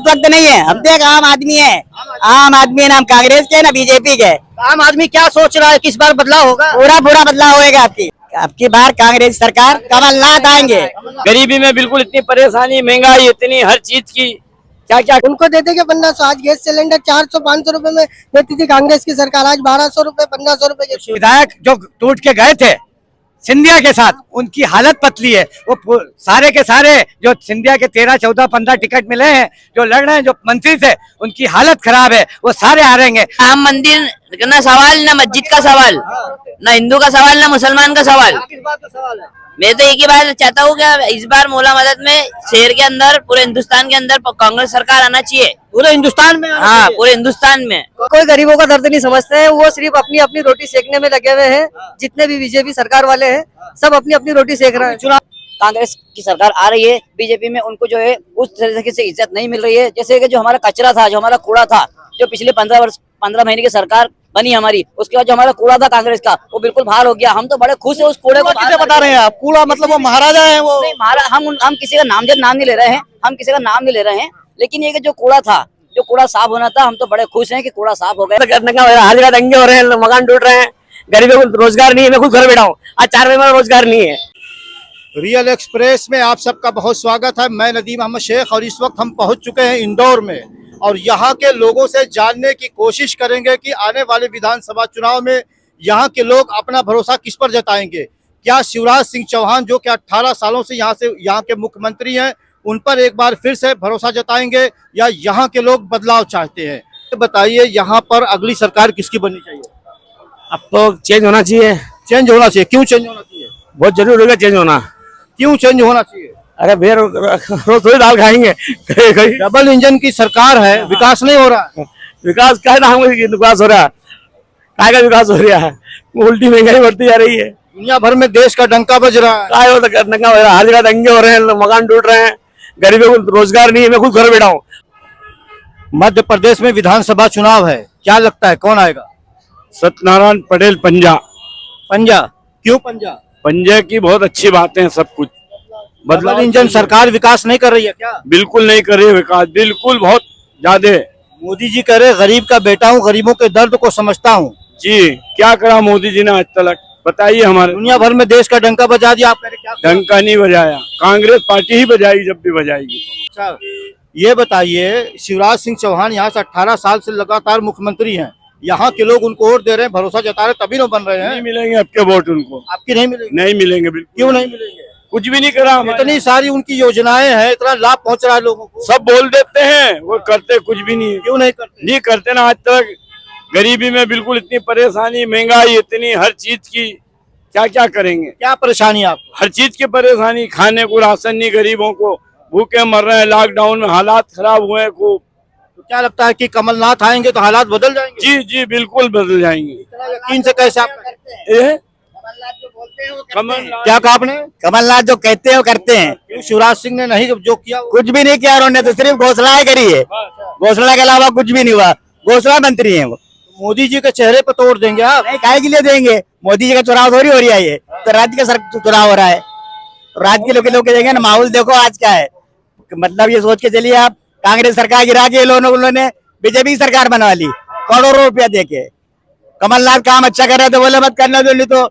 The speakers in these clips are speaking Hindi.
वक्त नहीं है, हम तो एक आम आदमी है। आम आदमी है, ना हम कांग्रेस के ना बीजेपी के। आम आदमी क्या सोच रहा है, किस बार बदलाव होगा? पूरा पूरा बदलाव होएगा आपकी बार कांग्रेस सरकार, कमलनाथ आएंगे। गरीबी में बिल्कुल इतनी परेशानी, महंगाई इतनी, हर चीज की क्या क्या उनको देते कि 1500, आज गैस सिलेंडर 400-500 रुपए में देती थी कांग्रेस की सरकार, आज 1200 रुपए 1500 रुपए के। विधायक जो टूट के गए थे सिंधिया के साथ, उनकी हालत पतली है। वो सारे के सारे जो सिंधिया के 13, 14, 15 टिकट मिले हैं, जो लड़ रहे हैं, जो मंत्री थे, उनकी हालत खराब है, वो सारे हारेंगे। राम मंदिर का सवाल, ना मस्जिद का सवाल, ना हिंदू का सवाल, ना मुसलमान का सवाल। किस बात का सवाल है? मैं तो एक ही बात चाहता हूँ कि इस बार मौला मदद में शहर के अंदर, पूरे हिंदुस्तान के अंदर कांग्रेस सरकार आना चाहिए। पूरे हिंदुस्तान में? हाँ, पूरे हिंदुस्तान में। कोई गरीबों का दर्द नहीं समझते हैं, वो सिर्फ अपनी अपनी रोटी सेकने में लगे हुए हैं। जितने भी बीजेपी सरकार वाले हैं, सब अपनी अपनी रोटी सेक रहे हैं। चुनाव कांग्रेस की सरकार आ रही है, बीजेपी में उनको जो है उस तरीके से इज्जत नहीं मिल रही है। जैसे कि जो हमारा कचरा था, जो हमारा कूड़ा था, जो पिछले 15 महीने की सरकार बनी हमारी, उसके बाद जो हमारा कूड़ा था कांग्रेस का, वो बिल्कुल बाहर हो गया। हम तो बड़े खुश है उस कूड़े को। किसे बता रहे हैं आप? कूड़ा मतलब वो महाराजा है वो? नहीं, हम किसी का नाम नहीं ले रहे हैं, हम किसी का नाम नहीं ले रहे हैं, लेकिन ये कि जो कूड़ा था, जो कूड़ा साफ होना था, हम तो बड़े खुश हैं कि कूड़ा साफ हो गया। हर जगह दंगे हो रहे हैं, मकान टूट रहे हैं, गरीबों को रोजगार नहीं है। मैं खुद घर बैठा हूँ, आज 4 महीने में रोजगार नहीं है। रियल एक्सप्रेस में आप सबका बहुत स्वागत है। मैं नदीम अहमद शेख और इस वक्त हम पहुंच चुके हैं इंदौर में, और यहाँ के लोगों से जानने की कोशिश करेंगे कि आने वाले विधानसभा चुनाव में यहाँ के लोग अपना भरोसा किस पर जताएंगे। क्या शिवराज सिंह चौहान, जो कि 18 सालों से यहाँ के मुख्यमंत्री हैं, उन पर एक बार फिर से भरोसा जताएंगे, या यहाँ के लोग बदलाव चाहते हैं? बताइए, यहाँ पर अगली सरकार किसकी बननी चाहिए? अब तो चेंज होना चाहिए। चेंज होना चाहिए। क्यों चेंज होना चाहिए? बहुत जरूरी होगा चेंज होना। क्यों चेंज होना चाहिए? अरे फिर रोज थोड़ी दाल खाएंगे। डबल इंजन की सरकार है, विकास नहीं हो रहा है। विकास का नाम विकास हो रहा है, काय का विकास हो रहा है? उल्टी महंगाई बढ़ती जा रही है, दुनिया भर में देश का डंका बज रहा है। काय दंगा हो रहा है, हर जगह दंगे हो रहे हैं, मकान टूट रहे हैं, गरीबों को रोजगार नहीं है। मैं खुद घर बैठा हूँ। मध्य प्रदेश में विधानसभा चुनाव है, क्या लगता है कौन आएगा? सत्यनारायण पटेल पंजा। पंजा? क्यों पंजा? पंजे की बहुत अच्छी बातें हैं, सब कुछ डबल इंजन सरकार विकास नहीं कर रही है क्या? बिल्कुल नहीं कर रही है विकास, बिल्कुल बहुत ज्यादा। मोदी जी कह रहे गरीब का बेटा हूँ, गरीबों के दर्द को समझता हूँ। जी, क्या करा मोदी जी ने आज तक, बताइए। हमारे दुनिया भर में देश का डंका बजा दिया, आप कह रहे क्या? डंका नहीं बजाया, कांग्रेस पार्टी ही बजाएगी जब भी बजाएगी। अच्छा, ये बताइए, शिवराज सिंह चौहान यहाँ से 18 साल से लगातार मुख्यमंत्री हैं, यहाँ के लोग उनको वोट दे रहे हैं, भरोसा जता रहे, तभी ना बन रहे हैं। नहीं मिलेंगे आपके वोट उनको। आपकी नहीं मिलेंगे? नहीं मिलेंगे, बिल्कुल। क्यों नहीं मिलेंगे? कुछ भी नहीं करा। इतनी सारी उनकी योजनाएं हैं, इतना लाभ पहुंच रहा है लोगों को। सब बोल देते हैं, वो करते कुछ भी नहीं। क्यों नहीं करते? नहीं करते ना आज तक। गरीबी में बिल्कुल इतनी परेशानी, महंगाई इतनी, हर चीज की क्या क्या करेंगे? क्या परेशानी आपको? हर चीज की परेशानी, खाने को राशन नहीं, गरीबों को भूखे मर रहे हैं, लॉकडाउन में हालात खराब हुए हैं खूब। तो क्या लगता है कि कमलनाथ आएंगे तो हालात बदल जाएंगे? जी जी, बिल्कुल बदल जाएंगे। यकीन से कैसे आप? क्या कहा आपने? कमलनाथ जो कहते हैं वो करते हैं। क्यों शिवराज सिंह ने नहीं जो किया? कुछ भी नहीं किया उन्होंने, तो सिर्फ घोषणाएं करी है। घोषणा के अलावा कुछ भी नहीं हुआ। घोषणा मंत्री है वो। मोदी जी के चेहरे पर तोड़ देंगे आप? नहीं, काहे के लिए देंगे? मोदी जी का चुनाव थोड़ी हो रही है, ये तो राज्य का चुनाव हो रहा है। तो राज्य के लोग देंगे ना। माहौल देखो आज क्या है, मतलब ये सोच के चलिए आप, कांग्रेस सरकार गिरा के उन्होंने बीजेपी की सरकार बनवा ली करोड़ों रुपया देके। कमलनाथ काम अच्छा कर रहे तो बोले मत करना दो, नहीं तो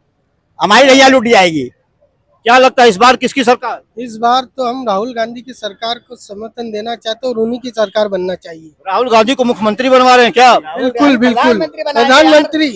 हमारी नैया लूट जाएगी। क्या लगता है इस बार किसकी सरकार? इस बार तो हम राहुल गांधी की सरकार को समर्थन देना चाहते हैं और उन्हीं की सरकार बनना चाहिए। राहुल गांधी को मुख्यमंत्री बनवा रहे हैं क्या? बिल्कुल बिल्कुल, प्रधानमंत्री।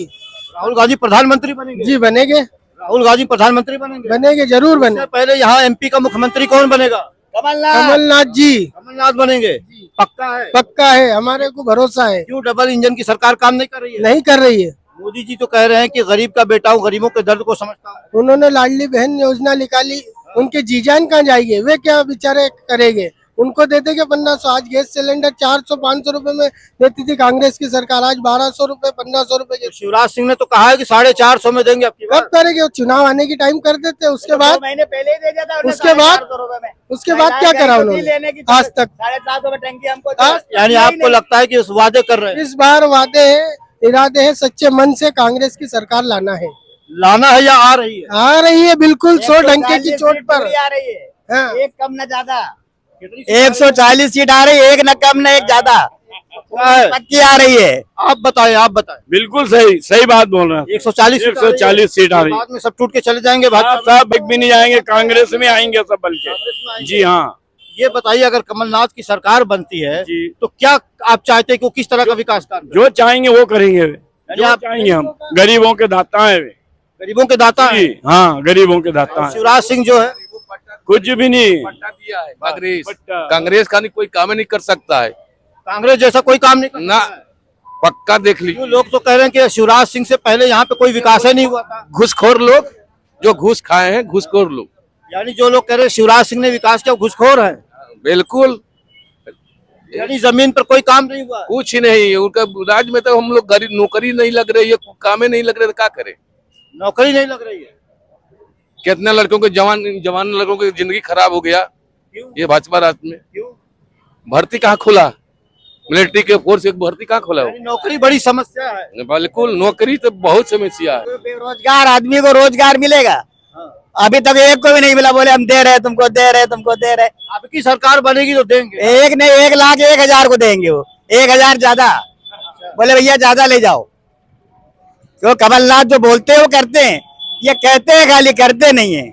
राहुल गांधी प्रधानमंत्री बनेंगे? जी बनेंगे। राहुल गांधी प्रधानमंत्री बनेंगे? बनेंगे, जरूर बने। पहले यहाँ एमपी का मुख्यमंत्री कौन बनेगा? कमलनाथ जी। कमलनाथ बनेंगे? पक्का है? पक्का है, हमारे को भरोसा है। क्यों डबल इंजन की सरकार काम नहीं कर रही है? नहीं कर रही है। मोदी जी तो कह रहे हैं कि गरीब का बेटा हूँ, गरीबों के दर्द को समझता हूँ। उन्होंने लाडली बहन योजना निकाली, उनके जीजान कहाँ जाएंगे? वे क्या बेचारे करेंगे? उनको देते कि 1500, आज गैस सिलेंडर 400-500 रुपए में देती थी कांग्रेस की सरकार, आज 1200 रुपए 1500 रुपए के। शिवराज सिंह ने तो कहा है कि 450 में देंगे। कब करेंगे? चुनाव आने की टाइम कर देते, उसके बाद महीने पहले ही दे दिया था। उसके बाद क्या करा उन्होंने आज तक? 450 टंकी हमको। यानी आपको लगता है कि उस वादे कर रहे हैं? इस बार वादे हैं, इरादे हैं, सच्चे मन से कांग्रेस की सरकार लाना है। लाना है या आ रही है? आ रही है, बिल्कुल 100 डंके की चोट पर आ रही है। हाँ। एक कम न ज्यादा। 140 सीट आ रही है, एक न कम न एक ज्यादा पक्की आ रही है। आप बताएं बिल्कुल सही सही बात बोल रहे हैं। 140 सीट आ रही है। बाद में सब टूट के चले जाएंगे भाजपा। सब एक भी नहीं जाएंगे, कांग्रेस में आएंगे सब बल्कि। जी हाँ, ये बताइए, अगर कमलनाथ की सरकार बनती है जी। तो क्या आप चाहते हैं कि वो किस तरह का विकास कार्य करें? जो चाहेंगे वो करेंगे वे। जो आप- चाहेंगे हम, गरीबों के दाता है वे। गरीबों के दाता हैं। जी हाँ, गरीबों के दाता है। शिवराज सिंह जो है कुछ भी नहीं। पट्टा दिया है कांग्रेस। पट्टा। कांग्रेस का नहीं कोई काम नहीं कर सकता है कांग्रेस जैसा कोई काम नहीं ना, करता है। पक्का देख लीजिए। क्यों लोग तो कह रहे हैं कि शिवराज सिंह से पहले यहाँ पे कोई विकास ही नहीं हुआ था। घूसखोर लोग जो घूस खाए हैं, घूसखोर लोग। यानी जो लोग कह रहे हैं शिवराज सिंह ने विकास किया, वो घुसखोर है। बिल्कुल यानी जमीन पर कोई काम नहीं हुआ। कुछ ही नहीं। उनका राज्य में तो हम लोग गरीब, नौकरी नहीं लग रही है, कामे नहीं लग रहे तो क्या करे। नौकरी नहीं लग रही है। कितने लड़कों के जवान लड़कों की जिंदगी खराब हो गया क्यों? ये भाजपा राज में। क्यों? भर्ती कहाँ खुला, मिलिट्री के फोर्स एक भर्ती कहाँ खुला हो। यानी नौकरी बड़ी समस्या है। बिल्कुल, नौकरी तो बहुत समस्या है। बेरोजगार आदमी को रोजगार मिलेगा, अभी तक एक को भी नहीं मिला। बोले हम दे रहे तुमको, दे रहे तुमको, दे रहे। अब की सरकार बनेगी तो देंगे। एक नहीं, 1,01,000 को देंगे वो, 1,000 ज्यादा। बोले भैया ज्यादा ले जाओ। तो कमलनाथ जो बोलते हैं वो करते हैं, ये कहते हैं खाली, करते नहीं है।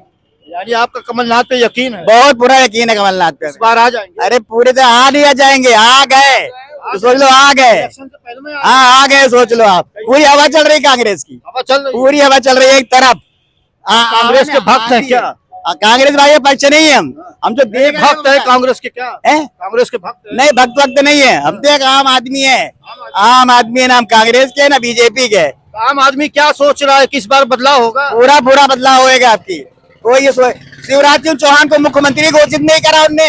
यानी आपका कमलनाथ पे यकीन है? बहुत पूरा यकीन है कमलनाथ पे। इस बार आ जाएंगे। अरे पूरे तो आ नहीं आ जाएंगे, आ गए तो सोच लो, आ गए। इलेक्शन से पहले में हाँ आ गए, सोच लो आप। पूरी हवा चल रही कांग्रेस की, हवा चल रही है। पूरी हवा चल रही है एक तरफ। कांग्रेस के भक्त हैं क्या? कांग्रेस भाई के पक्ष नहीं है हम तो देख रहे हैं भक्त है कांग्रेस के क्या? हैं? कांग्रेस के भक्त हैं? नहीं, भक्त वक्त नहीं है, हम तो एक आम आदमी है। आम आदमी है, ना हम कांग्रेस के ना बीजेपी के। आम आदमी क्या सोच रहा है, किस बार बदलाव होगा? पूरा पूरा बदलाव होएगा आपकी। कोई ये शिवराज सिंह चौहान को मुख्यमंत्री घोषित नहीं करा उनने।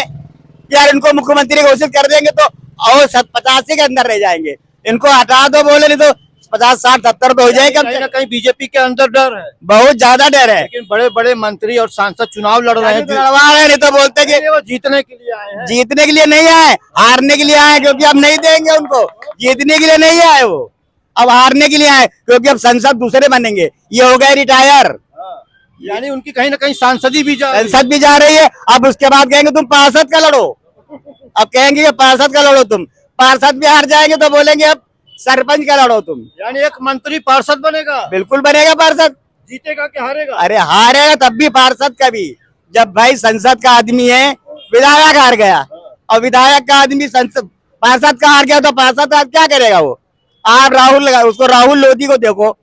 यार इनको मुख्यमंत्री घोषित कर देंगे तो और 85 के अंदर रह जाएंगे। इनको हटा दो, बोले नहीं तो 50, 60, 70 तो हो जाएगा। कहीं ना कहीं बीजेपी के अंदर डर है। बहुत ज्यादा डर है। लेकिन बड़े बड़े मंत्री और सांसद चुनाव लड़ रहे हैं। लड़वा रहे हैं, नहीं तो बोलते कि वो जीतने के लिए आए हैं। जीतने के लिए नहीं आए, हारने के लिए आए, क्योंकि अब नहीं देंगे उनको। जीतने के लिए नहीं आए वो, अब हारने के लिए आए, क्योंकि अब संसद दूसरे बनेंगे। ये हो गए रिटायर। यानी उनकी कहीं ना कहीं सांसदी भी जा रही है। संसद भी जा रही है। अब उसके बाद कहेंगे तुम पार्षद का लड़ो। अब कहेंगे कि पार्षद का लड़ो तुम। पार्षद भी हार जाएंगे तो बोलेंगे अब सरपंच का लड़ो तुम। यानी एक मंत्री पार्षद बनेगा। बिल्कुल बनेगा पार्षद। जीतेगा कि हारेगा? अरे हारेगा तब भी पार्षद का भी। जब भाई संसद का आदमी है, विधायक हार गया और विधायक का आदमी संसद पार्षद का हार गया तो पार्षद का क्या करेगा वो? आप उसको राहुल लोधी को देखो,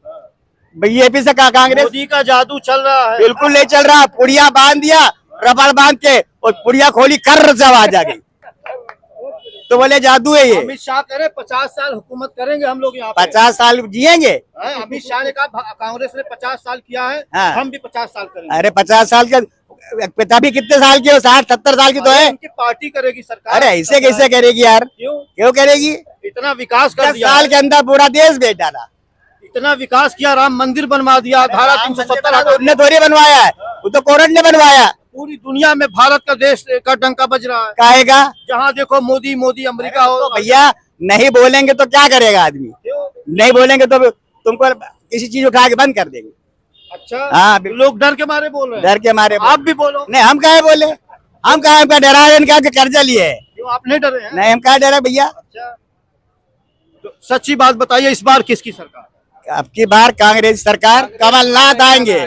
बीजेपी से कांग्रेस। मोदी का जादू चल रहा है। बिल्कुल नहीं चल रहा। पुड़िया बांध दिया, रबड़ बांध के, और पुड़िया खोली, कर से आवाज आ गई, तो बोले जादू है ये। अमित शाह करे 50 साल हुकूमत करेंगे हम लोग यहाँ पे। 50 साल जिएंगे। हैं? अमित शाह ने कहा कांग्रेस ने 50 साल किया है, हाँ। हम भी 50 साल करेंगे। अरे 50 साल का पिता भी कितने साल की हो? 60, 70 साल की तो है। उनकी पार्टी करेगी सरकार। अरे ऐसे कैसे करेगी यार? क्यों? क्यों करेगी? इतना विकास कर 10 दिया साल है। के अंदर पूरा देश बेच डाला। इतना विकास किया, राम मंदिर बनवा दिया, धारा 370 उनने थोड़ी बनवाया है, वो तो कोरट ने बनवाया। पूरी दुनिया में भारत का देश का डंका बज रहा है। काहेगा? जहाँ देखो मोदी मोदी, अमेरिका हो। तो भैया नहीं बोलेंगे तो क्या करेगा आदमी? क्यों? नहीं बोलेंगे तो तुमको किसी चीज उठा के बंद कर देंगे। अच्छा, हाँ, लोग डर के मारे बोल रहे हैं। डर के मारे। आप भी बोलो। नहीं, हम काहे बोले? हम काहे डरा रहे? इनका कर्जा लिए है। क्यों आप नहीं डरे हैं? नहीं, हम काहे डरे भैया? अच्छा, तो सच्ची बात बताइए, इस बार किसकी सरकार? अब की बार कांग्रेस सरकार, कमलनाथ आएंगे।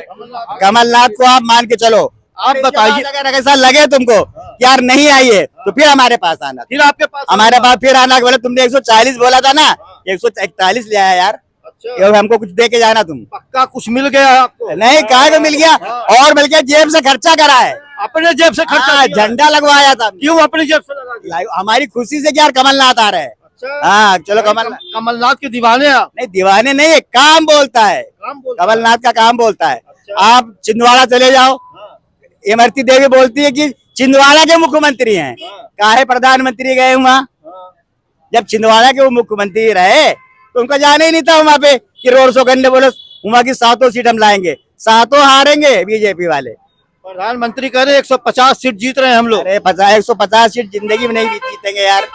कमलनाथ को आप मान के चलो। आप बताइए। अगर ऐसा लगे तुमको यार नहीं आइए तो फिर हमारे पास आना। फिर आपके पास हमारे पास फिर आना। बोले तुमने 140 बोला था ना, 141 ले आया यार। अच्छा, ये हमको कुछ दे के जाना तुम। पक्का कुछ मिल गया आपको? नहीं, काहे को मिल गया? और बल्कि जेब से खर्चा करा है। अपने जेब से खर्चा हाँ, किया? झंडा लगवाया था। क्यों अपनी जेब से लगा दिया? हमारी खुशी से कि यार कमलनाथ आ रहे हैं। अच्छा, हाँ चलो कमलनाथ के दीवाने आप? नहीं, दीवाने नहीं है, काम बोलता है। काम बोलते हैं। कमलनाथ का काम बोलता है। अच्छा। आप छिंदवाड़ा चले जाओ, इमरती देवी बोलती है कि छिंदवाड़ा के मुख्यमंत्री हैं। काहे प्रधानमंत्री गए वहाँ? जब छिंदवाड़ा के वो मुख्यमंत्री रहे तो उनका जाना ही नहीं था वहाँ पे कि रोड शो करने। बोले वहाँ की 7 सीट हम लाएंगे, 7 हारेंगे बीजेपी वाले। प्रधानमंत्री कह रहे 150 सीट जीत रहे हैं हम लोग। अरे 150 सीट जिंदगी में नहीं जीतेंगे यार।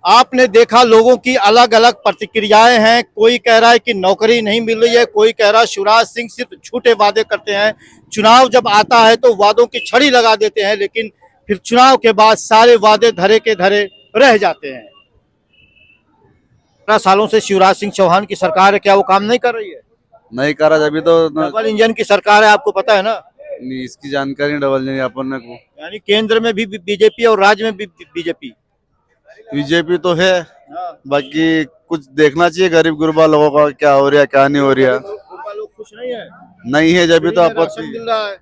आपने देखा लोगों की अलग अलग प्रतिक्रियाएं हैं। कोई कह रहा है कि नौकरी नहीं मिल रही है, कोई कह रहा है शिवराज सिंह सिर्फ झूठे वादे करते हैं, चुनाव जब आता है तो वादों की छड़ी लगा देते हैं। लेकिन फिर चुनाव के बाद सारे वादे धरे के धरे रह जाते हैं। 15 सालों से शिवराज सिंह चौहान की सरकार है, क्या वो काम नहीं कर रही है? नहीं करा अभी तो डबल इंजन की सरकार है, आपको पता है ना? नहीं, इसकी जानकारी डबल नहीं अपन को। यानी केंद्र में भी बीजेपी और राज्य में भी बीजेपी। बीजेपी तो है, बाकी कुछ देखना चाहिए गरीब गुरबा लोगों का क्या हो रहा है क्या नहीं हो रहा। लोग खुश नहीं है, नहीं है जब भी तो राशन आपत्ति। मिल रहा है।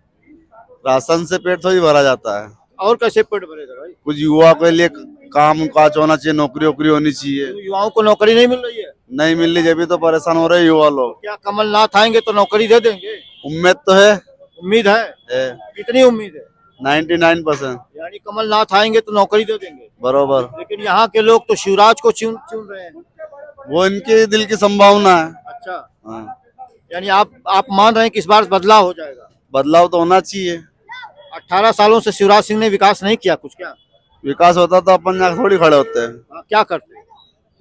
राशन से पेट थोड़ी भरा जाता है, और कैसे पेट भरेगा भाई? कुछ युवा के लिए काम काज होना चाहिए, नौकरी वोकरी होनी चाहिए। युवाओं को नौकरी नहीं मिल रही है, नहीं मिल रही जब भी तो परेशान हो रहे हैं युवा लोग। क्या कमलनाथ आएंगे तो नौकरी दे देंगे? उम्मीद तो है, उम्मीद है। कितनी उम्मीद है? 99%। यानी कमलनाथ आएंगे तो नौकरी दे देंगे। बरोबर, लेकिन यहाँ के लोग तो शिवराज को चुन रहे हैं। वो इनके दिल की संभावना है। अच्छा, हाँ, यानी आप मान रहे हैं कि इस बार बदलाव हो जाएगा? बदलाव तो होना चाहिए। 18 सालों से शिवराज सिंह ने विकास नहीं किया कुछ क्या? विकास होता तो अपन यहाँ थोड़ी खड़े होते हैं। क्या करते हैं?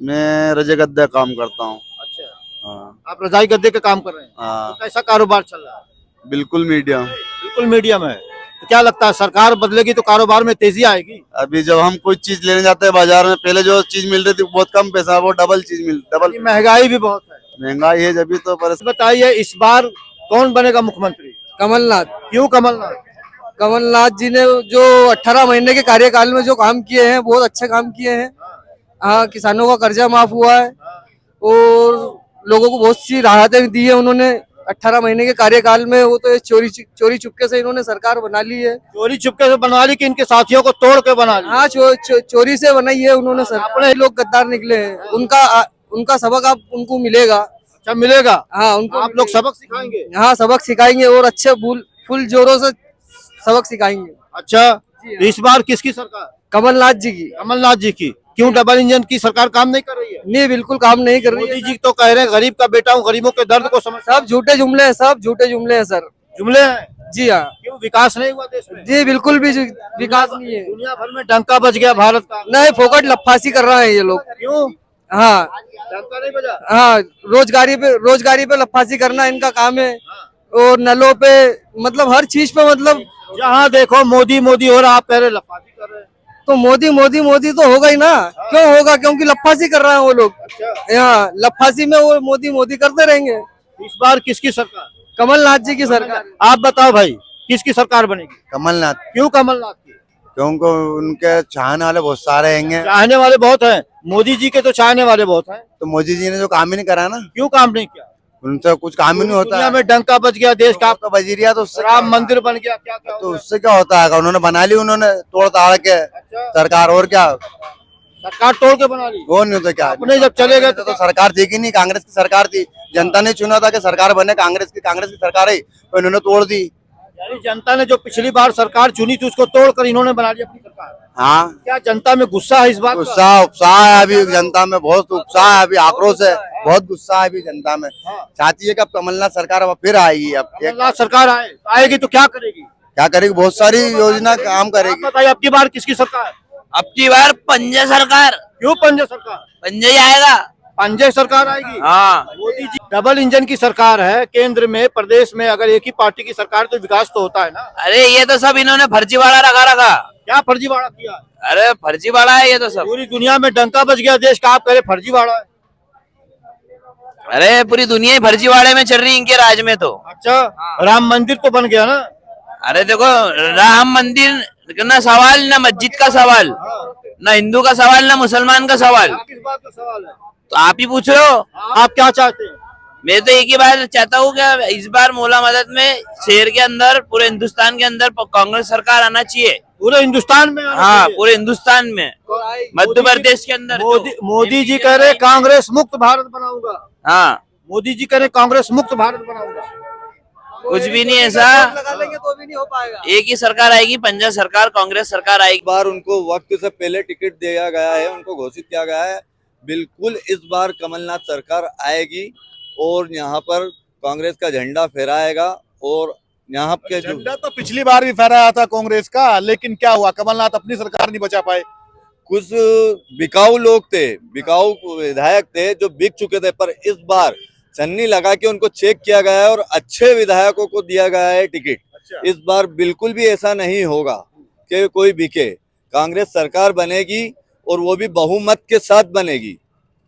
मैं रजे गद्दे काम करता हूँ। अच्छा, हाँ, आप रजाई गद्दे का काम कर रहे हैं। हाँ, तो कैसा कारोबार चल रहा है? बिल्कुल मीडियम। बिल्कुल मीडियम है। तो क्या लगता है सरकार बदलेगी तो कारोबार में तेजी आएगी? अभी जब हम कोई चीज लेने जाते हैं बाजार में, पहले जो चीज मिल रही थी बहुत कम पैसा, वो डबल चीज डबल महंगाई भी बहुत है। महंगाई है जब भी तो बताइए इस बार कौन बनेगा मुख्यमंत्री? कमलनाथ। क्यों कमलनाथ? कमलनाथ जी ने जो 18 महीने के कार्यकाल में जो काम किए हैं बहुत अच्छे काम किए हैं। हाँ, किसानों का कर्जा माफ हुआ है और लोगों को बहुत सी राहतें दी है उन्होंने 18 महीने के कार्यकाल में। वो तो ये चोरी चुपके से इन्होंने सरकार बना ली है। चोरी चुपके से बनवा ली कि इनके साथियों को तोड़ के बना ली? हाँ, चोरी से बनाई है उन्होंने सरकार। अपने लोग गद्दार निकले हैं, उनका सबक आप उनको मिलेगा। अच्छा, मिलेगा? हाँ, उनको आप लोग सबक सिखाएंगे? हाँ, सबक सिखाएंगे और अच्छे फुल जोरों से सबक सिखाएंगे। अच्छा, तो इस बार किसकी सरकार? कमलनाथ जी की। कमलनाथ जी की। क्यों डबल इंजन की सरकार काम नहीं कर रही है? नहीं, बिल्कुल काम नहीं कर रही है। मोदी जी तो कह रहे हैं गरीब का बेटा हूँ, गरीबों के दर्द को समझ। सब झूठे जुमले हैं, सब झूठे जुमले हैं सर। जुमले हैं? जी हाँ। क्यों विकास नहीं हुआ देश में? जी बिल्कुल भी विकास नहीं है। दुनिया भर में डंका बज गया भारत का। नहीं, फोकट लफासी कर रहा है ये लोग। क्यों? हाँ डंका नहीं बजा? हाँ, रोजगारी पे लफासी करना इनका काम है। और नलों पे मतलब हर चीज पे मतलब जहाँ देखो मोदी मोदी हो रहा, आप कह रहे लफाजी कर रहे हैं। तो मोदी तो होगा ही ना। क्यों होगा? क्योंकि लफासी कर रहे हैं वो लोग। यहाँ लफासी में वो मोदी करते रहेंगे। इस बार किसकी सरकार? कमलनाथ जी की सरकार। आप बताओ भाई, किसकी सरकार बनेगी? कमलनाथ। क्यों कमलनाथ की? क्योंकि उनके चाहने वाले बहुत सारे हैंगे। चाहने वाले बहुत हैं, मोदी जी के तो चाहने वाले बहुत हैं। तो मोदी जी ने जो काम ही नहीं करा ना। क्यों काम नहीं किया? उनसे कुछ काम ही नहीं होता दुनिया है। में डंका बज गया देश का, आपका वजीरिया तो उससे राम मंदिर बन गया, क्या क्या तो उससे क्या होता है? उन्होंने बना ली, उन्होंने तोड़ ताड़ के सरकार, और क्या सरकार तोड़ के बना ली? वो नहीं होता क्या? अपने जब चले गए तो सरकार थी कि नहीं, कांग्रेस की सरकार थी। जनता ने चुना था कि सरकार बने कांग्रेस की सरकार है, तो इन्होंने तोड़ दी। यानी जनता ने जो पिछली बार सरकार चुनी थी उसको तोड़कर इन्होंने बना ली अपनी सरकार। हाँ, क्या जनता में गुस्सा है इस बात का? गुस्सा उत्साह है अभी जनता में, बहुत उत्साह है अभी, आक्रोश है, बहुत गुस्सा है अभी जनता में। चाहती है कि अब कमलनाथ सरकार अब फिर आएगी। अब कमलनाथ सरकार आएगी तो क्या करेगी? क्या करेगी? बहुत सारी योजना काम करेगी। बताइए अब की बार किसकी सरकार? अब की बार पंजे सरकार। क्यों पंजे सरकार? पंजे ही आएगा। पंजे सरकार आएगी? हाँ, मोदी जी डबल इंजन की सरकार है केंद्र में, प्रदेश में अगर एक ही पार्टी की सरकार तो विकास तो होता है ना। अरे ये तो सब इन्होंने फर्जीवाड़ा रखा। क्या फर्जीवाड़ा किया? अरे फर्जीवाड़ा है ये तो सब। पूरी दुनिया में डंका बज गया देश का, आप कह रहे फर्जीवाड़ा है? अरे पूरी दुनिया ही फर्जीवाड़े में चल रही इनके राज में तो। अच्छा, राम मंदिर तो बन गया ना? अरे देखो, राम मंदिर ना सवाल, ना मस्जिद का सवाल, ना हिंदू का सवाल, ना मुसलमान का सवाल। किस बात का सवाल है? तो आप ही पूछ रहे हो। आप क्या चाहते हैं? मैं तो एक ही बात चाहता हूँ कि इस बार मौला मदद में शहर के अंदर, पूरे हिंदुस्तान के अंदर कांग्रेस सरकार आना चाहिए। पूरे हिंदुस्तान में आना हाँ, चाहिए? पूरे हिंदुस्तान में, मध्य प्रदेश के अंदर मोदी जी कह रहे कांग्रेस मुक्त भारत बनाऊंगा। हाँ, मोदी जी कह रहे कांग्रेस मुक्त भारत बनाऊंगा। कुछ भी नहीं ऐसा। लगा लेंगे तो भी नहीं हो पाएगा। एक ही सरकार आएगी, पंजाब सरकार, कांग्रेस सरकार आएगी। इस बार उनको वक्त से पहले टिकट दिया गया है, उनको घोषित किया गया है। बिल्कुल इस बार कमलनाथ सरकार आएगी और यहाँ पर कांग्रेस का झंडा फहराएगा। और यहाँ के जो झंडा तो पिछली बार भी फहराया था कांग्रेस का, लेकिन क्या हुआ? कमलनाथ अपनी सरकार नहीं बचा पाए। कुछ बिकाऊ लोग थे, बिकाऊ विधायक थे जो बिक चुके थे, पर इस बार छन्नी लगा के उनको चेक किया गया है और अच्छे विधायकों को दिया गया है टिकट। इस बार बिल्कुल भी ऐसा नहीं होगा। के कोई बिके। कांग्रेस सरकार बनेगी और वो भी बहुमत के साथ बनेगी।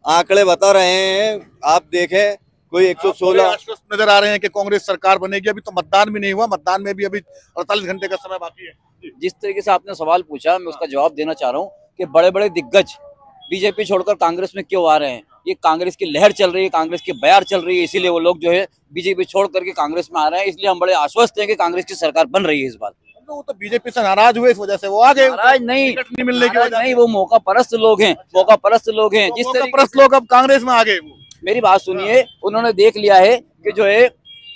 आंकड़े बता रहे हैं, आप देखें कोई 116 आश्वस्त नजर आ रहे हैं कि कांग्रेस सरकार बनेगी। अभी तो मतदान भी नहीं हुआ, मतदान में भी अभी 48 घंटे का समय बाकी है। जिस तरीके से आपने सवाल पूछा, मैं उसका जवाब देना चाह रहा हूँ कि बड़े बड़े दिग्गज बीजेपी छोड़कर कांग्रेस में क्यों आ रहे हैं। ये कांग्रेस की लहर चल रही है, कांग्रेस की बयार चल रही है, इसीलिए वो लोग जो है बीजेपी छोड़ करके कांग्रेस में आ रहे हैं। इसलिए हम बड़े आश्वस्त हैं कि कांग्रेस की सरकार बन रही है इस बार। वो तो बीजेपी से नाराज हुए, इस वजह से वो आ गए। नाराज नहीं, टिकट नहीं मिलने की वजह नहीं, वो मौका परस्त लोग हैं, मौका परस्त लोग हैं। जिस तरीके से लोग अब कांग्रेस में आ गए। मेरी बात सुनिए, उन्होंने देख लिया है कि जो है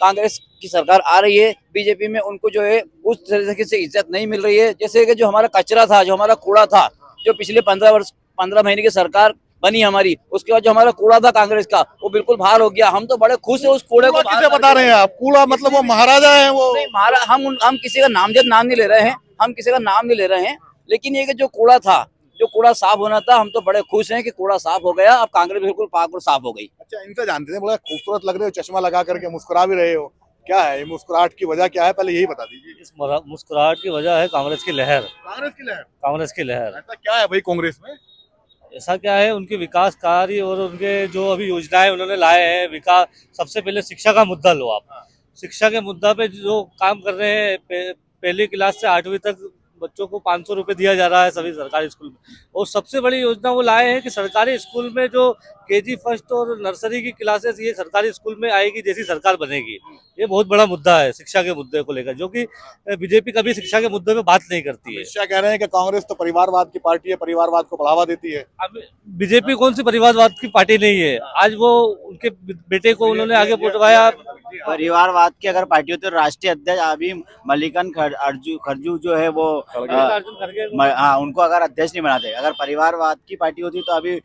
कांग्रेस की सरकार आ रही है, बीजेपी में उनको जो है उस तरीके से इज्जत नहीं मिल रही है। जैसे कि जो हमारा कचरा था, जो हमारा कूड़ा था, जो पिछले 15 महीने की सरकार बनी हमारी, उसके बाद जो हमारा कूड़ा था कांग्रेस का, वो बिल्कुल बाहर हो गया। हम तो बड़े खुश है उस कूड़े को। किसे बता रहे हैं आप? कूड़ा मतलब वो महाराजा है वो? नहीं, हम किसी का नामजद नाम नहीं ले रहे हैं, हम किसी का नाम नहीं ले रहे हैं, लेकिन ये कि जो कूड़ा था, जो कूड़ा साफ होना था, हम तो बड़े खुश हैं कि कूड़ा साफ हो गया। अब कांग्रेस बिल्कुल पाक और साफ हो गई। अच्छा, इनसे जानते हैं, बड़ा खूबसूरत लग रहे हो, चश्मा लगा करके मुस्कुरा भी रहे हो, क्या है ये मुस्कुराहट की वजह क्या है? पहले यही बता दीजिए। इस मुस्कुराहट की वजह है कांग्रेस की लहर। कांग्रेस की लहर? कांग्रेस की लहर। ऐसा क्या है भाई कांग्रेस में? ऐसा क्या है, उनके विकास कार्य और उनके जो अभी योजनाएं उन्होंने लाए हैं। विकास, सबसे पहले शिक्षा का मुद्दा लो आप। शिक्षा के मुद्दा पे जो काम कर रहे हैं, पहली क्लास से 8वीं तक बच्चों को 500 रुपये दिया जा रहा है सभी सरकारी स्कूल में। और सबसे बड़ी योजना वो लाए हैं कि सरकारी स्कूल में जो केजी फर्स्ट और नर्सरी की क्लासेस ये सरकारी स्कूल में आएगी, जैसी सरकार बनेगी। ये बहुत बड़ा मुद्दा है शिक्षा के मुद्दे को लेकर, जो कि बीजेपी कभी शिक्षा के मुद्दे पे बात नहीं करती है। कह रहे हैं कि कांग्रेस तो परिवारवाद की पार्टी है, परिवारवाद को बढ़ावा देती है। अब बीजेपी कौन सी परिवारवाद की पार्टी नहीं है? आज वो उनके बेटे को उन्होंने आगे बुलवाया। परिवारवाद की अगर पार्टी होती तो राष्ट्रीय अध्यक्ष अभी मल्लिकार्जुन खरगे जो है वो हाँ, उनको अगर अध्यक्ष नहीं बनाते। अगर परिवारवाद की पार्टी होती तो अभी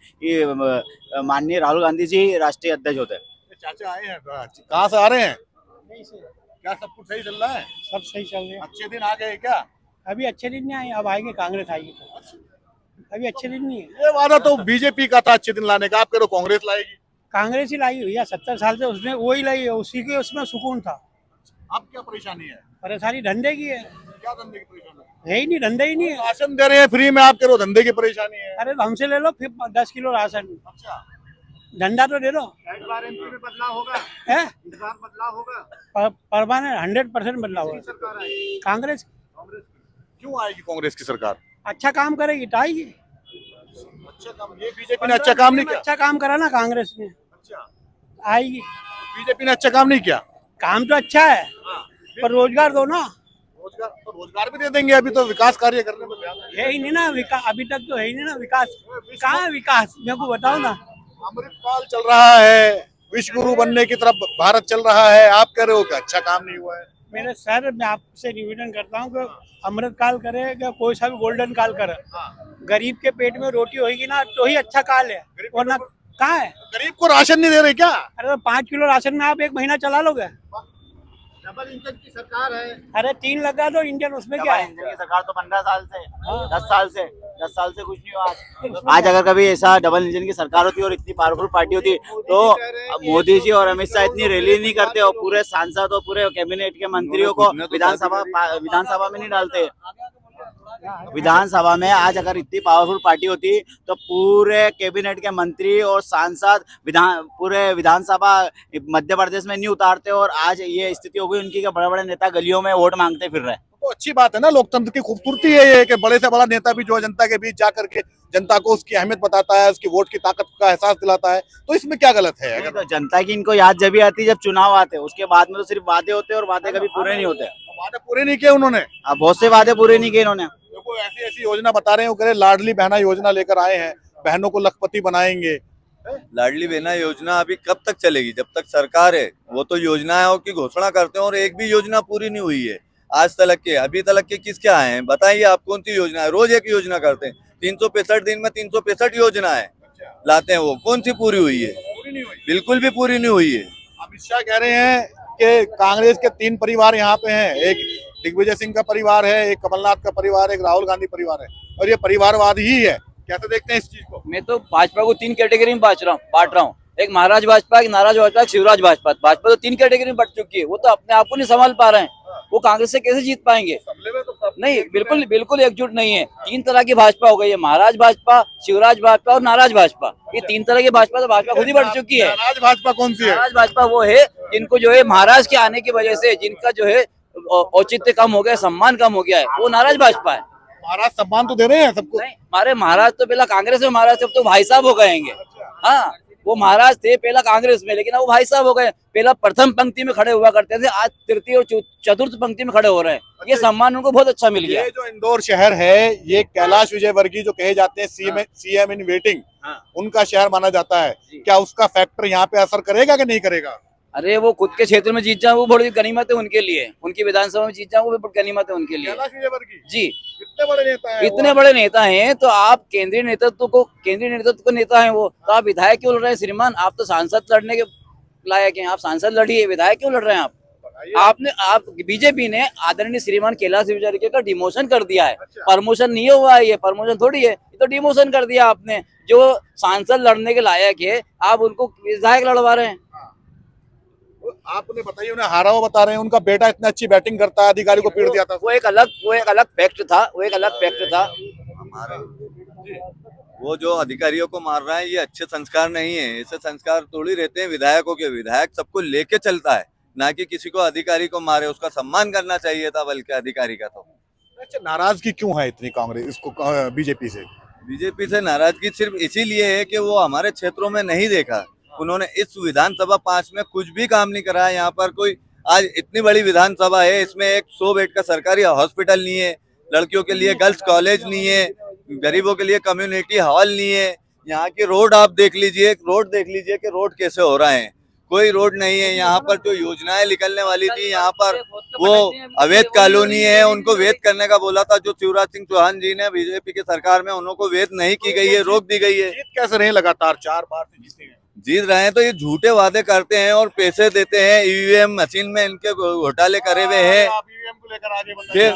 माननीय राहुल गांधी जी राष्ट्रीय अध्यक्ष होते। चाचा आए हैं, कहाँ से आ रहे हैं? क्या सब कुछ सही चल रहा है? सब सही चल रहे हैं। अच्छे दिन आ गए क्या? अभी अच्छे दिन नहीं आए, अब आएंगे, कांग्रेस आएगी तो। अभी अच्छे दिन नहीं है। ये वादा तो बीजेपी का था अच्छे दिन लाने का, आप कह रहे हो कांग्रेस लाएगी। कांग्रेस ही लाई भैया, 70 साल से उसने वही लाई है, उसी के उसमें सुकून था। अब क्या परेशानी है? परेशानी धंधे की है। क्या धंधे की परेशानी है ही नहीं, धंधे ही नहीं है। राशन दे रहे हैं फ्री में, आप कह रहे हो धंधे की परेशानी है। अरे हमसे ले लो फिर 10 किलो राशन। अच्छा, धंधा तो दे दो। इस बार एमपी में बदलाव होगा? है इस बार बदलाव होगा? परमानेंट 100% बदलाव होगा। सरकार आएगी कांग्रेस क्यों आएगी? कांग्रेस की सरकार अच्छा काम करेगी तो आएगी। अच्छा काम, ये बीजेपी ने अच्छा काम नहीं किया। अच्छा काम करा ना कांग्रेस ने, अच्छा, आएगी। बीजेपी ने अच्छा काम नहीं किया। काम तो अच्छा है, पर रोजगार दो ना। रोजगार तो रोजगार भी दे देंगे, अभी तो विकास कार्य करने में ध्यान है ही नहीं ना विकास, अभी तक तो है ही नहीं ना विकास। कहाँ है विकास, मेरे को बताओ ना। अमृतकाल चल रहा है, विश्व गुरु बनने की तरफ भारत चल रहा है, आप कह रहे हो कि अच्छा काम नहीं हुआ है। मेरे सर, मैं आपसे निवेदन करता हूँ कि अमृत काल करे या कोई सा भी गोल्डन काल करे, गरीब के पेट में रोटी होगी ना तो ही अच्छा काल है, वरना कहाँ है? गरीब को राशन नहीं दे रहे क्या? अरे तो 5 किलो राशन में आप 1 महीना चला लोगे? डबल इंजन की सरकार है। अरे 3 लगा दो इंजन, उसमें क्या है? इंजन की सरकार तो 15 साल से 10 साल से कुछ नहीं हुआ। आज अगर कभी ऐसा डबल इंजन की सरकार होती और इतनी पावरफुल पार्टी होती तो मोदी जी और अमित शाह इतनी रैली नहीं करते और पूरे सांसद और पूरे कैबिनेट के मंत्रियों को विधानसभा में नहीं डालते। विधानसभा में आज अगर इतनी पावरफुल पार्टी होती तो पूरे कैबिनेट के मंत्री और सांसद पूरे विधानसभा मध्य प्रदेश में नहीं उतारते और आज ये स्थिति हो गई उनकी कि बड़े बड़े नेता गलियों में वोट मांगते फिर रहे। तो अच्छी बात है ना, लोकतंत्र की खूबसूरती है ये कि बड़े से बड़ा नेता भी जो जनता के बीच जाकर के जनता को उसकी अहमियत बताता है, उसकी वोट की ताकत का एहसास दिलाता है, तो इसमें क्या गलत है? अगर तो जनता की इनको याद जब भी आती है जब चुनाव आते हैं, उसके बाद में तो सिर्फ वादे होते हैं और वादे कभी पूरे नहीं होते। वादे पूरे नहीं किए उन्होंने, बहुत से वादे पूरे नहीं किए इन्होंने। देखो ऐसी ऐसी योजना बता रहे हैं, वो कह रहे लाडली बहना योजना लेकर आए हैं, बहनों को लखपति बनाएंगे। लाडली बहना योजना अभी कब तक चलेगी? जब तक सरकार है वो तो योजनाओं की घोषणा करते हैं और एक भी योजना पूरी नहीं हुई है आज तलक के। अभी तलक के किसके आए हैं बताइए आप? कौन सी योजना है? रोज एक योजना करते हैं, 365 दिन में 365 योजना है लाते हैं, वो कौन सी पूरी हुई है? बिल्कुल भी पूरी नहीं हुई है। अमित शाह कह रहे हैं कि कांग्रेस के 3 परिवार यहाँ पे हैं, एक दिग्विजय सिंह का परिवार है, एक कमलनाथ का परिवार है, एक राहुल गांधी परिवार है, और ये परिवारवाद ही है। कैसे देखते हैं इस चीज को? मैं तो भाजपा को 3 कैटेगरी में बांट रहा हूँ। एक महाराज भाजपा, एक नाराज भाजपा, एक शिवराज भाजपा। भाजपा तो 3 कैटेगरी में बट चुकी है, वो तो अपने आप को नहीं संभाल पा रहे हैं, वो कांग्रेस से कैसे जीत पाएंगे? सबले में तो नहीं, बिल्कुल बिल्कुल एकजुट नहीं है। तीन तरह की भाजपा हो गई है, महाराज भाजपा, शिवराज भाजपा और नाराज भाजपा। ये तीन तरह की भाजपा तो भाजपा खुद ही बढ़ चुकी है। नाराज भाजपा कौन सी है? नाराज भाजपा वो है जिनको जो है महाराज के आने की वजह से जिनका जो है औचित्य कम हो गया, सम्मान कम हो गया है, वो नाराज भाजपा है। महाराज सम्मान तो दे रहे हैं सबको। नहीं, हमारे महाराज तो पहला कांग्रेस में महाराज थे, अब तो भाई साहब हो गएंगे। हाँ, वो महाराज थे पहला कांग्रेस में, लेकिन अब वो भाई साहब हो गए। पहला प्रथम पंक्ति में खड़े हुआ करते थे, आज तृतीय और चतुर्थ पंक्ति में खड़े हो रहे हैं। ये सम्मान उनको बहुत अच्छा मिल गया। ये जो इंदौर शहर है, ये कैलाश विजयवर्गीय जो कहे जाते हैं सीएम इन वेटिंग, उनका शहर माना जाता है। क्या उसका फैक्टर यहाँ पे असर करेगा कि नहीं करेगा? अरे वो खुद के क्षेत्र में जीत जाए वो बड़ी गनीमत है उनके लिए, उनकी विधानसभा में जीत जाए वो भी बड़ी गनीमत है उनके लिए। कैलाश विजयवर्गीय जी, इतने बड़े नेता हैं, इतने बड़े नेता हैं, तो आप केंद्रीय नेतृत्व को नेता हैं वो, तो आप विधायक क्यों लड़ रहे हैं श्रीमान? आप तो सांसद लड़ने के लायक हैं, आप सांसद लड़िए, विधायक क्यों लड़ रहे हैं आप? आप बीजेपी ने आदरणीय श्रीमान कैलाश विजयवर्गीय का डिमोशन कर दिया है। प्रमोशन नहीं हुआ है, ये प्रमोशन थोड़ी है, ये तो डिमोशन कर दिया आपने। जो सांसद लड़ने के लायक है, आप उनको विधायक लड़वा रहे हैं। आपने बताइए, उन्हें हारा हुआ बता रहे हैं, उनका बेटा इतनी अच्छी बैटिंग करता है, अधिकारी को पीट दिया था। वो एक अलग फैक्ट था। वो जो अधिकारियों को मार रहा है, ये अच्छे संस्कार नहीं है। ऐसे संस्कार थोड़ी रहते हैं विधायकों के। विधायक सबको लेके चलता है, ना कि किसी को अधिकारी को मारे। उसका सम्मान करना चाहिए था बल्कि अधिकारी का। तो अच्छा, नाराजगी क्यों है इतनी कांग्रेस इसको बीजेपी से? बीजेपी से नाराजगी सिर्फ इसीलिए है कि वो हमारे क्षेत्रों में नहीं देखा। उन्होंने इस विधानसभा 5 में कुछ भी काम नहीं करा है। यहाँ पर कोई आज इतनी बड़ी विधानसभा है, इसमें एक 100 बेड का सरकारी हॉस्पिटल नहीं है, लड़कियों के लिए गर्ल्स कॉलेज नहीं है, गरीबों के लिए कम्युनिटी हॉल नहीं है। यहाँ की रोड आप देख लीजिए, कि रोड कैसे हो रहे हैं। कोई रोड नहीं है यहाँ पर। जो योजनाएं निकलने वाली थी यहाँ पर, वो अवैध कॉलोनी है, उनको वैध करने का बोला था जो शिवराज सिंह चौहान जी ने बीजेपी की सरकार में, उनको वैध नहीं की गई है, रोक दी गई है। जीत कैसे रहे? लगातार 4 बार से जीते हैं। जीत रहे हैं तो ये झूठे वादे करते हैं और पैसे देते हैं। ईवीएम मशीन में इनके घोटाले करे हुए हैं। फिर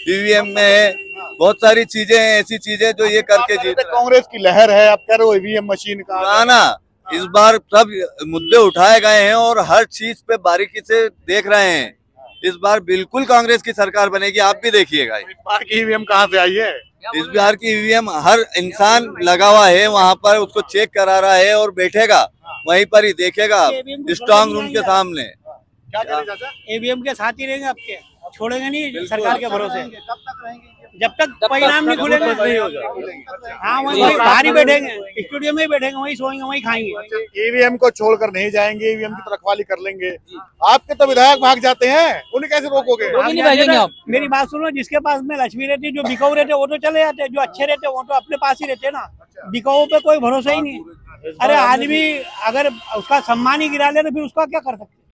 ईवीएम में है, बहुत सारी चीजें हैं, ऐसी चीजें जो ये करके जीत। कांग्रेस की लहर है, आप कह रहे हो ईवीएम मशीन का। ना, इस बार सब मुद्दे उठाए गए हैं और हर चीज पे बारीकी से देख रहे हैं। इस बार बिल्कुल कांग्रेस की सरकार बनेगी, आप भी देखिएगा। इस बार की ईवीएम कहाँ से आई है? इस बार की ईवीएम हर इंसान लगा हुआ है वहाँ पर, उसको चेक करा रहा है और बैठेगा वहीं पर ही देखेगा स्ट्रांग रूम के सामने। क्या कह रहे चाचा? ईवीएम के साथ ही रहेंगे, आपके छोड़ेंगे नहीं सरकार के भरोसे। जब तक परिणाम नहीं खुलेगा हाँ वहीं बाहर ही बैठेंगे, स्टूडियो में ही बैठेंगे, वहीं सोएंगे, वहीं खाएंगे। ईवीएम को छोड़कर नहीं जाएंगे, ईवीएम की रखवाली कर लेंगे। आपके तो विधायक भाग जाते हैं, उन्हें कैसे रोकोगे? मेरी बात सुनो, जिसके पास में लक्ष्मी रहती है, जो बिकाऊ रहते वो तो चले जाते हैं, जो अच्छे रहते वो तो अपने पास ही रहते ना। बिकाऊ पे कोई भरोसा ही नहीं। अरे आदमी अगर उसका सम्मान ही गिरा ले तो फिर उसका क्या कर सकते?